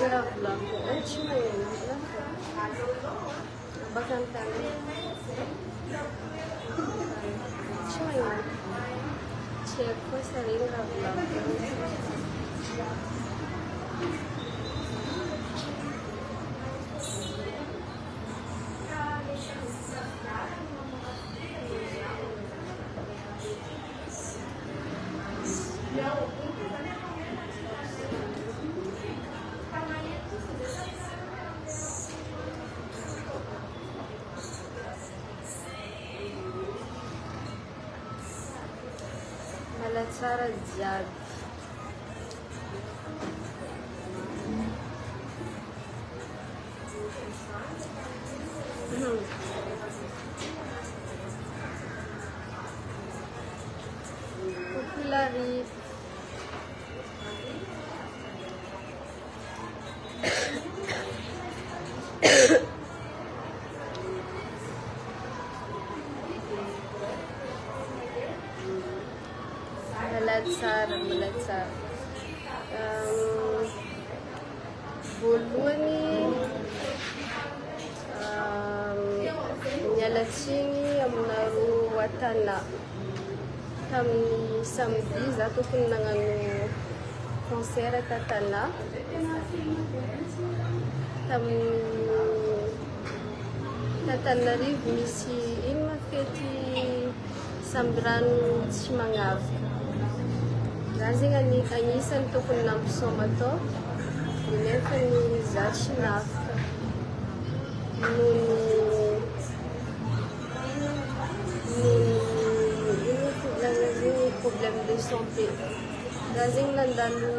Gravla. Bakantana. Chimay. Check ko sa ring gravla. Malatsara jad. Populari. Malatsara. Voalohany nialatsiny aminareo Atana tamin'ny samedi za tokony nagnano concert Atana tamin'ny Tatanarivo misy ino ma fety sambrano tsy magnavaka. Za zegny agnisan'ny tokony nampisaoma atao nefa ny za tsy nafaka problème de santé. Za zegny nandalo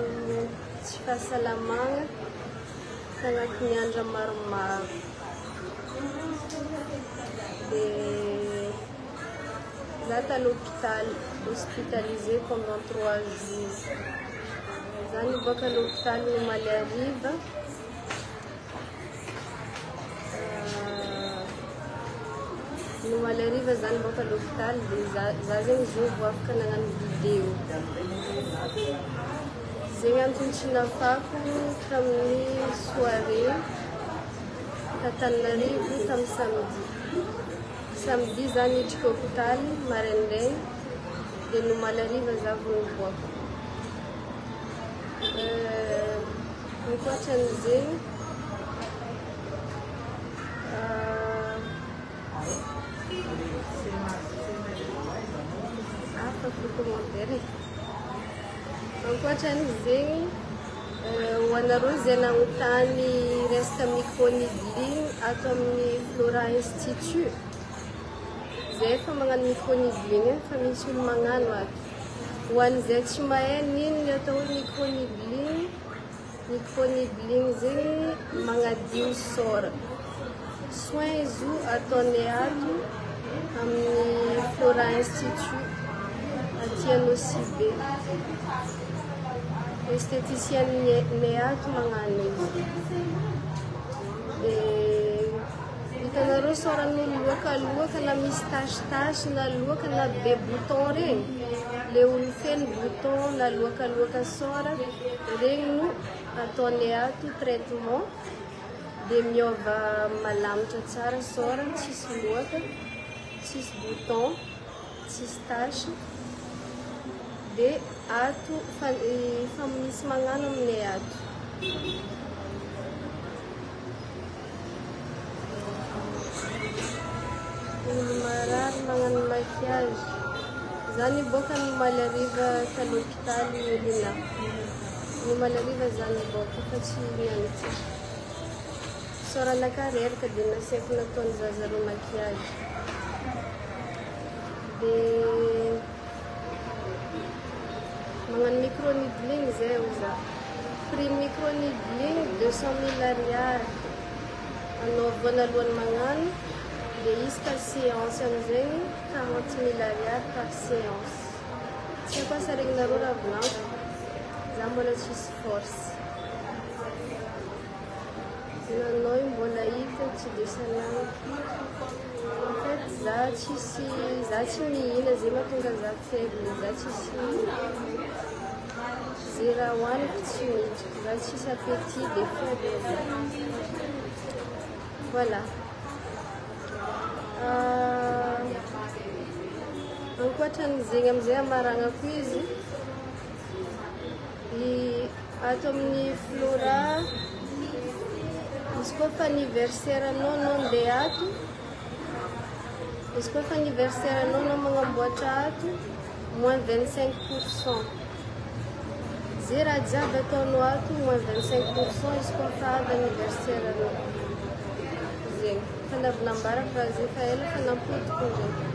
tsy fahasalamagna tagnatin'ny andro maromaro. Za à l'hôpital, hospitalisé pendant 3 jours. Za niboaka à l'hôpital no malariva. No malariva za niboaka à l'hôpital za zegny zo vao afaka nagnano vidéo. Zegny antony tsy nafako tamin'ny soirée Tatanarivo tamin'ny samedi. Samedi za niditra hôpital maraindraigny dia no malariva za vao niboaka. Ankoatran'izegny ankoatran'izegny ho anareo izay nanontany resaka micronidline ato amin'ny Flora Institut. Zay efa magnano micronidline fa misy olo magnano ato. Ho an'izay tsy mahay nino ny atao hoe micronidline. Micronidline zegny magnadio sora. Soin izy io ataonay ato amin'ny Flora Institut aty Anosibe. Esthéticienne ato magnano izy. Hitanareo soran'olo loaka na misy tasy na loaka na be bouton regny. Le olo feno bouton na loaka sora regny no ataonay ato traitement dia miova malamitra tsara sora, tsisy loaka, tsisy bouton, tsisy tasy. Dia ato fa misy magnano aminay ato. Olo marary magnano maquillage. Za niboaka no malariva ta l'hôpital Elina. No malariva za niboaka fa tsy nianatra. Sorana kareraka dia nasiako nataony zazaro maquillage. Dia magnano micronidline zay ho za. Prix micronidline 200 000 ariary. Anao voanalohany magnano. Dia isaka séance amin'izegny 40 000 ariary par séance. Tsy haiko asa regninareo raha volaniko. Za mbola tsisy force. Nanao mbola hita tsy dia salama. En fait za tsy mihina zay mahatonga za faible. Za tsisy zera hoaniko tsy miditra, za tsisy appétit des fois de voilà. Ankoatran'izegny amizay amaranako izy ato amin'ny Flora izy koa fa anniversaire anao andeha ato, izy koa fa anniversaire anao magnamboatra ato moins 25%. Zay raha jiaby ataonao ato moins 25% izy koa fa avy anniversaire anao. Zegny fandavinambarako raha zay fa ela fa nampodiko ndraiky.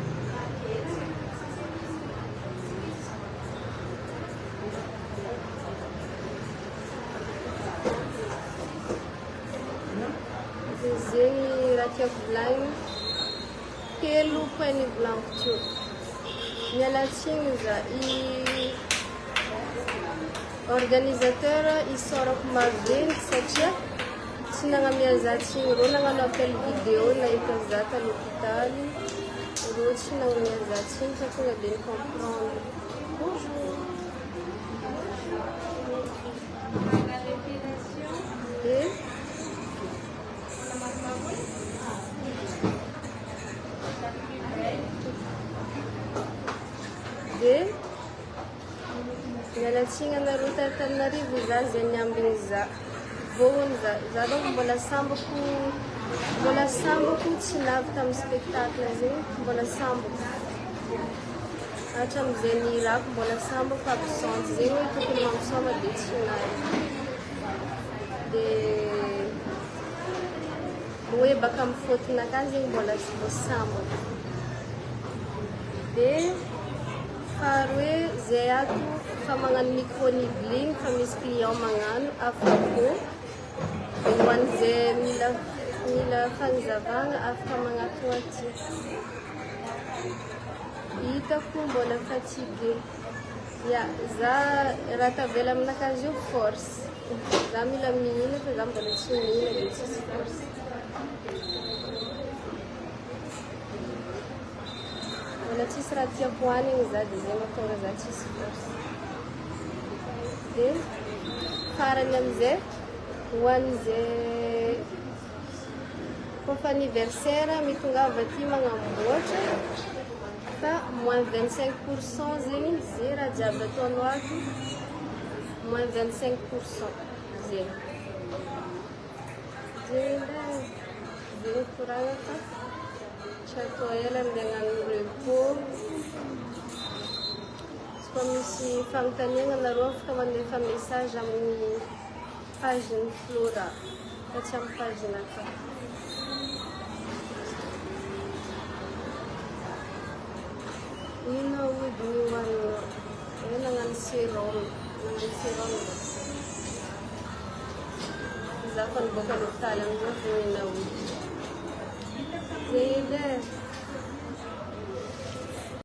Zegny raha tiako volagniny, telo koa ny volaniko teo. Miala tsiny za organisateur isorako maventy satria tsy nagnamia za tsiny rô nagnano appel vidéo nahita za ta l'hôpitaly rô tsy nagnamia za tsiny fa tonga de ny comprendre. Bonjour. Miala tsiny anareo Antananarivo za zay niambiny za vohony za donc mbola sambako tsy navy tamin'ny spectacle zegny, mbola sambako hatram'izay nirako mbola sambako absente zegny hoe tokony mamosoma de tsy nary de hoe baka amin'ny fôtinaka zegny mbola tsy voasambako de faharoe zay ato fa magnano micronibling fa misy client magnano afaka de hoan'izay mila fanizavagna afaka magnatona aty. Hitako mbola fatigué. Ya, za raha tavela aminakazy io force. Za mila mihina fa za mbola tsy mihina de tsisy force. Mbola tsisy raha tiako hoanigny za de zay mahatonga za tsisy force. De farany amizay hoan'izay kofa anniversaire mitongava aty magnamboatra fa moins 25% zegny zay raha jiaby ataonao ato moins 25% zegny. Zegny koragna fa tsy atao ela andeha hagnano repos. Izy koa misy fanontaniana nareo afaka mandefa message amin'ny page-ny Flora fa tsy amin'ny page-naka. Ino ody ny hoaninao? Nagnano sérum. Za fa niboaka l'hôpital amizay fa mihina ody. Zay edy e.